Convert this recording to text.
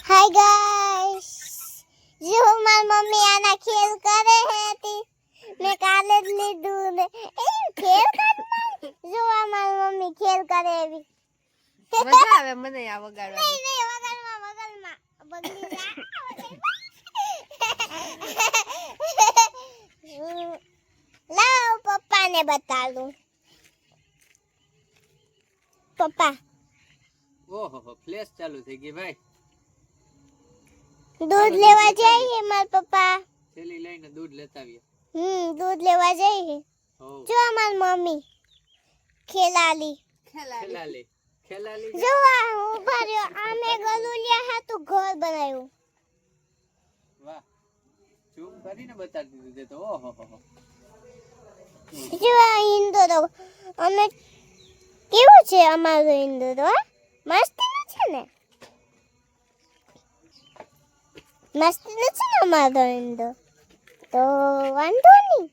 hi guys जो हमारी mummy आना खेल करे है ती मैं काले लीडू ने खेल करना जो हमारी मम्मी खेल करे भी મજા આવે મને આ વગાડવાની नहीं वगलमा बगली लाओ पप्पा ने बता दूं पप्पा ઓહો ફ્લેશ ચાલુ થઈ ગઈ ભાઈ दूध लेवा जाइए मार पप्पा થેલી લઈને દૂધ લેતા આવીએ दूध लेवा जाइए હો जो हमारी मम्मी खेलाली ખેલાડી ખેલાલી जो ऊपर आमे गलुलिया है तो घर बनायो વાહ ઝૂમ કરીને બતાડી દીધું તે તો ઓહો जो हिंदू तो અમે કેવું છે અમારો હિન્દુ તો મસ્ત નથી ને મસ્ત નથી ને અમારો હિન્દુ તો વાંધો નહીં